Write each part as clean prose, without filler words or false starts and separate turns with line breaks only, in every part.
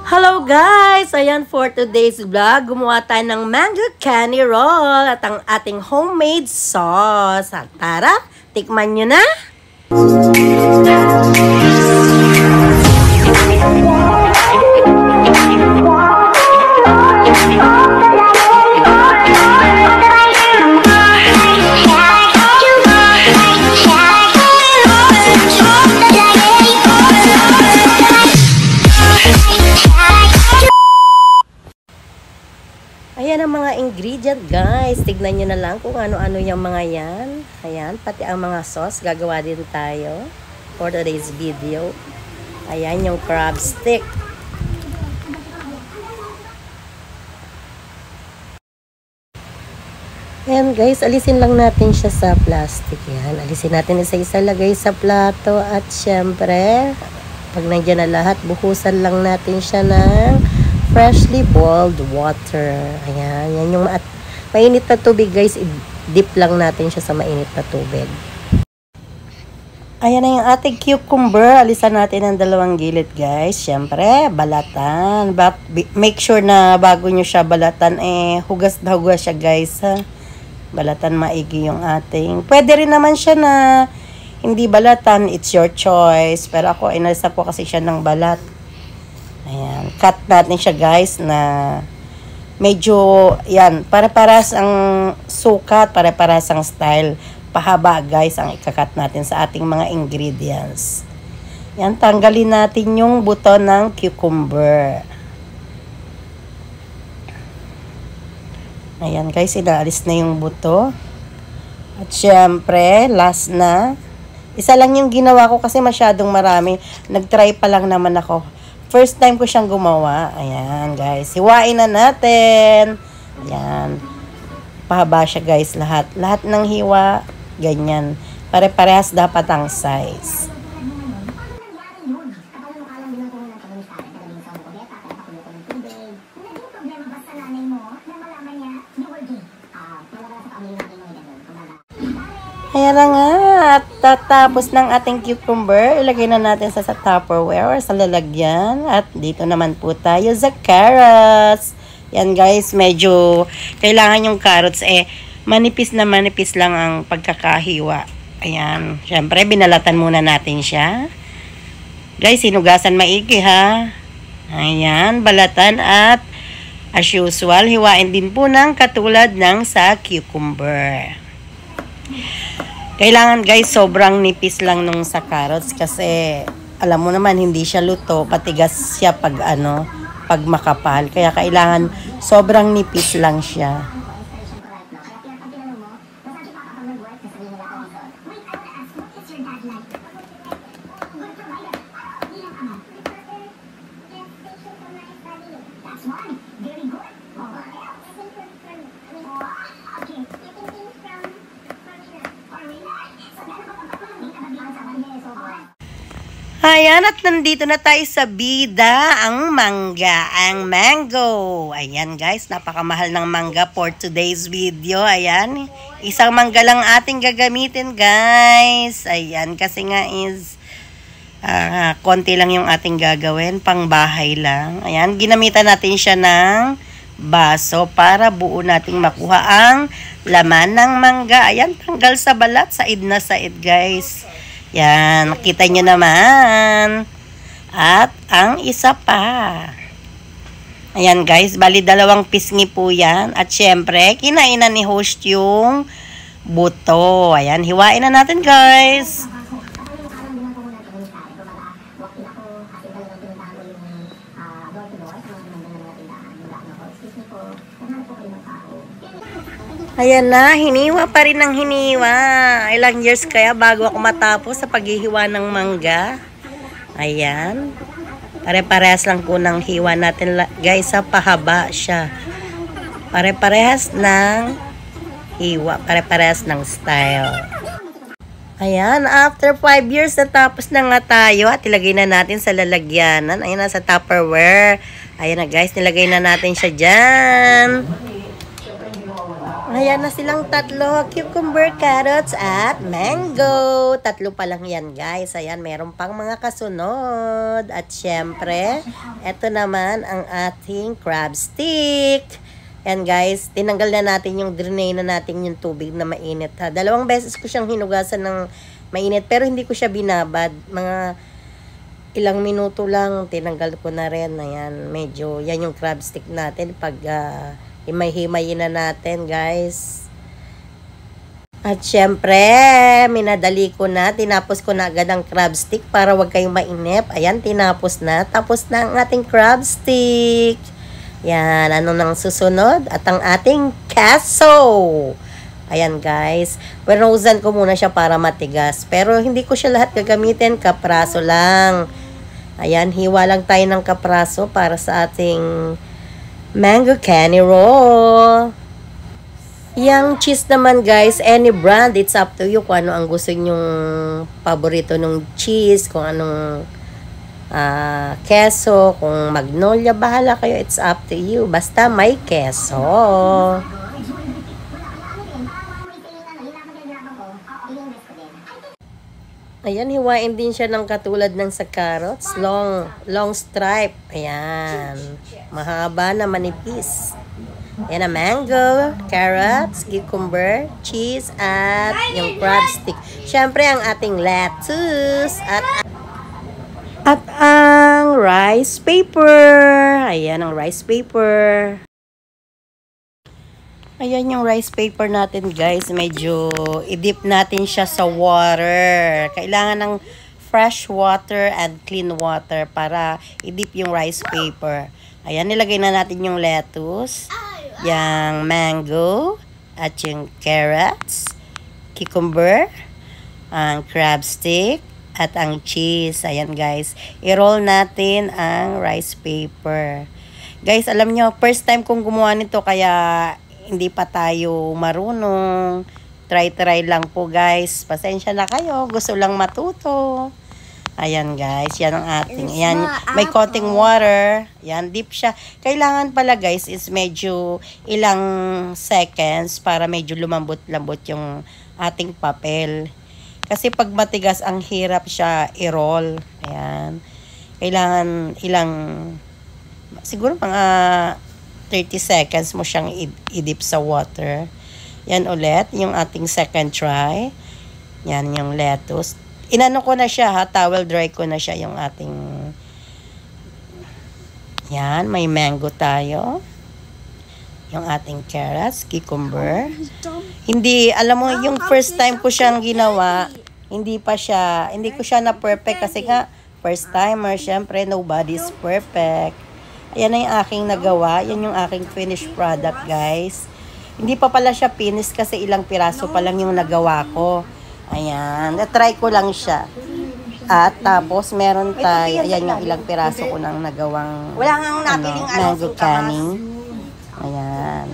Hello guys! Ayan for today's vlog. Gumawa tayo ng mango candy roll at ang ating homemade sauce. At tara, tikman nyo na! Ayan ang mga ingredient guys. Tignan nyo na lang kung ano-ano yung mga yan. Ayan, pati ang mga sauce. Gagawa din tayo for today's video. Ayan yung crab stick. Ayan guys, alisin lang natin siya sa plastic. Yan, alisin natin isa-isa, lagay sa plato. At syempre, pag nandiyan na lahat, buhusan lang natin siya ng freshly boiled water. Ayan, yan yung mainit na tubig guys. I-dip lang natin siya sa mainit na tubig. Ayan na yung ating cucumber. Alisan natin ang dalawang gilid guys. Siyempre, balatan. But make sure na bago nyo siya balatan, hugas na hugas siya guys. Ha? Balatan maigi yung ating. Pwede rin naman siya na hindi balatan. It's your choice. Pero ako, inalisa ko kasi siya ng balat. Ayan, cut natin siya guys na medyo, yan, pare-paras ang sukat, pare-paras ang style. Pahaba guys ang ikakat natin sa ating mga ingredients. Yan, tanggalin natin yung buto ng cucumber. Ayan guys, inaalis na yung buto. At syempre, last na. Isa lang yung ginawa ko kasi masyadong marami. Nag-try pa lang naman ako. First time ko siyang gumawa. Ayan, guys. Hiwain na natin. Ayan. Pahaba siya, guys. Lahat. Lahat ng hiwa, ganyan. Pare-parehas dapat ang size. Ayan na nga, at tatapos ng ating cucumber, ilagay na natin sa Tupperware or sa lalagyan. At dito naman po tayo sa carrots. Yan guys, medyo kailangan yung carrots manipis na manipis lang ang pagkakahiwa. Ayan, syempre binalatan muna natin siya. Guys, sinugasan maigi ha. Ayan, balatan at as usual, hiwain din po ng katulad ng sa cucumber. Kailangan guys, sobrang nipis lang nung sa carrots kasi alam mo naman hindi siya luto, patigas siya pag pag makapal. Kaya kailangan sobrang nipis lang siya. Ayan, at nandito na tayo sa bida, ang mangga, ang mango. Ayan guys, napakamahal ng mangga for today's video. Ayan, isang mangga lang ating gagamitin guys. Ayan, kasi nga is konti lang yung ating gagawin, pang bahay lang. Ayan, ginamitan natin siya ng baso para buo nating makuha ang laman ng mangga. Ayan, tanggal sa balat, said na said guys. Yan, nakita nyo naman. At ang isa pa. Ayan guys, bali dalawang pisngi po yan. At syempre, kinainan ni host yung buto. Ayan, hiwain na natin guys. Ayan na, hiniwa pa rin ng hiniwa. Ilang years kaya bago ako matapos sa paghihiwa ng mangga. Ayan. Pare-parehas lang po ng hiwa natin guys, sa pahaba siya. Pare-parehas ng hiwa, pare-parehas ng style. Ayan, after 5 years natapos na nga tayo at ilagay na natin sa lalagyanan. Ayan na sa Tupperware. Ayan na guys, nilagay na natin siya dyan. Ayan na silang tatlo, cucumber, carrots, at mango. Tatlo pa lang yan, guys. Ayan, meron pang mga kasunod. At syempre, eto naman ang ating crab stick. Ayan, guys, tinanggal na natin yung drain na natin yung tubig na mainit. Ha? 2 beses ko siyang hinugasan ng mainit, pero hindi ko siya binabad. Mga ilang minuto lang, tinanggal ko na rin. Ayan, medyo, yan yung crab stick natin pag himay-himayin na natin, guys. At syempre, minadali ko na. Tinapos ko na agad ang crab stick para wag kayong mainip. Ayan, tinapos na. Tapos na ang ating crab stick. Yan, ano nang susunod? At ang ating queso. Ayan, guys. Frozen ko muna siya para matigas. Pero hindi ko siya lahat gagamitin. Kapraso lang. Ayan, hiwa lang tayo ng kapraso para sa ating mango candy roll. Yang cheese naman, guys, any brand, it's up to you kung ano ang gusto nyong paborito ng cheese, kung anong keso, kung magnolia, bahala kayo, it's up to you. Basta may keso. Ayan, hiwain din siya ng katulad ng sa carrots. Long stripe. Ayan. Mahaba na manipis. Ayan na mango, carrots, cucumber, cheese, at yung crab stick. Siyempre, ang ating lettuce. At ang rice paper. Ayan ang rice paper. Ayan yung rice paper natin, guys. Medyo i-dip natin siya sa water. Kailangan ng fresh water and clean water para i-dip yung rice paper. Ayan, nilagay na natin yung lettuce, yung mango, at yung carrots, cucumber, ang crab stick, at ang cheese. Ayan, guys. I-roll natin ang rice paper. Guys, alam nyo, first time kong gumawa nito kaya hindi pa tayo marunong. Try lang po, guys. Pasensya na kayo. Gusto lang matuto. Ayan, guys. Yan ang ating. Ayan, may konting water. Yan, deep siya. Kailangan pala, guys, is medyo ilang seconds para medyo lumambot-lambot yung ating papel. Kasi pag matigas, ang hirap siya i-roll. Ayan. Kailangan siguro mga 30 seconds mo siyang i-dip sa water. Yan ulit, yung ating second try. Yan yung lettuce. Inano ko na siya, ha? Towel dry ko na siya yung ating... Yan, may mango tayo. Yung ating carrots, cucumber. Hindi, alam mo, yung first time ko siyang ginawa, hindi ko siya na perfect kasi nga, first timer, syempre, nobody's perfect. Ayan na yung aking nagawa. Yan yung aking finished product, guys. Hindi pa pala siya finished kasi ilang piraso pa lang yung nagawa ko. Ayan. Na-try ko lang siya. At tapos, meron tayo. Ayan yung ilang piraso ko nang nagawang mango canning. Ayan.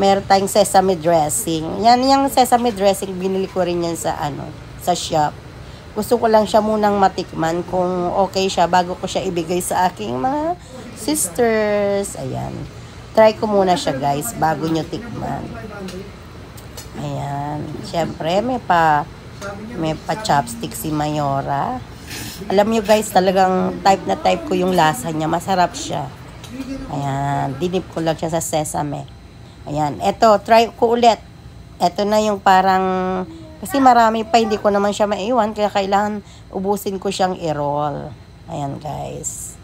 Meron tayong sesame dressing. Yan yung sesame dressing. Binili ko rin yan sa shop. Gusto ko lang siya munang matikman kung okay siya bago ko siya ibigay sa aking mga sisters. Ayan. Try ko muna siya, guys, bago nyo tikman. Ayan. Siyempre, may pa chopstick si Mayora. Alam nyo, guys, talagang type ko yung lasa niya. Masarap siya. Ayan. Dinip ko lang siya sa sesame. Ayan. Eto, try ko ulit. Eto na yung parang... Kasi marami pa, hindi ko naman siya maiwan. Kaya kailangan ubusin ko siyang i-roll. Ayan, guys.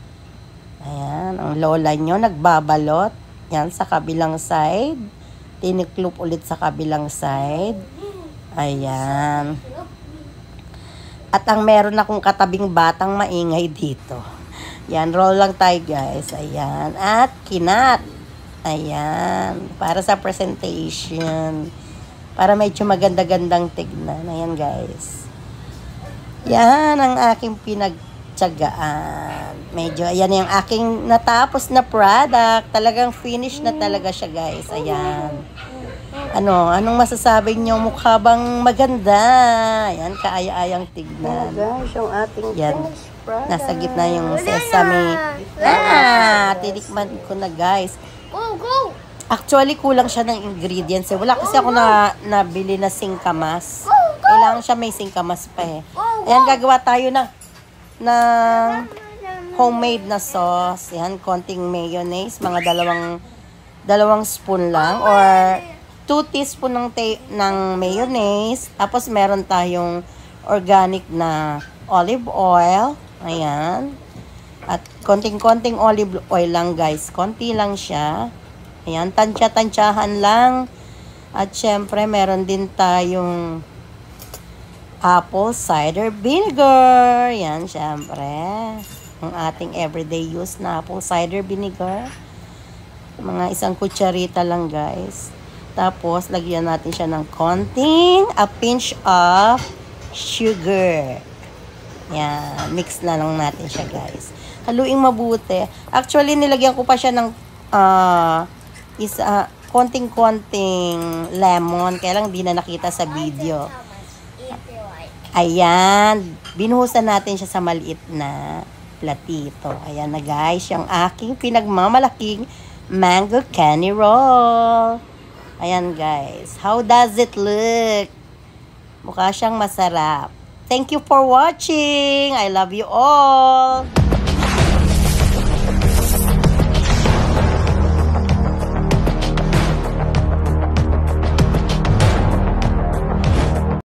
Ayan, ang lola nyo nagbabalot. Yan, sa kabilang side. Tinikloop ulit sa kabilang side. Ayan. At ang meron akong katabing batang maingay dito. Yan, roll lang tayo, guys. Ayan. At kinat. Ayan. Para sa presentation. Para medyo maganda-gandang tignan. Ayan, guys. Yan ang aking pinagtyagaan. Medyo, ayan yung aking natapos na product. Talagang finish na talaga siya, guys. Ayan. Anong masasabi nyo? Mukha bang maganda? Ayan, kaaya-ayang tignan. Guys, yung ating yan. Nasa gitna yung sesame. Tinikman ko na, guys.
Go!
Actually, kulang siya ng ingredients eh. Wala kasi ako nabili na singkamas. Kailangan siya may singkamas pa eh. Ayan, gagawa tayo ng homemade na sauce. Ayan, konting mayonnaise. Mga dalawang spoon lang. Or 2 teaspoon ng mayonnaise. Tapos, meron tayong organic na olive oil. Ayan. At konting-konting olive oil lang, guys. Konti lang siya. Ayan, tansya-tansyahan lang. At syempre, meron din tayong apple cider vinegar. Ayan, syempre. Ang ating everyday use na apple cider vinegar. Mga 1 kutsarita lang, guys. Tapos, lagyan natin siya ng konting, a pinch of sugar. Ayan, mix na lang natin siya, guys. Haluing mabuti. Actually, nilagyan ko pa siya ng konting-konting lemon. Kaya lang di na nakita sa video. Ayan. Binuhusan natin siya sa maliit na platito. Ayan na, guys. Yung aking pinagmamalaking mango candy roll. Ayan, guys. How does it look? Mukha siyang masarap. Thank you for watching. I love you all.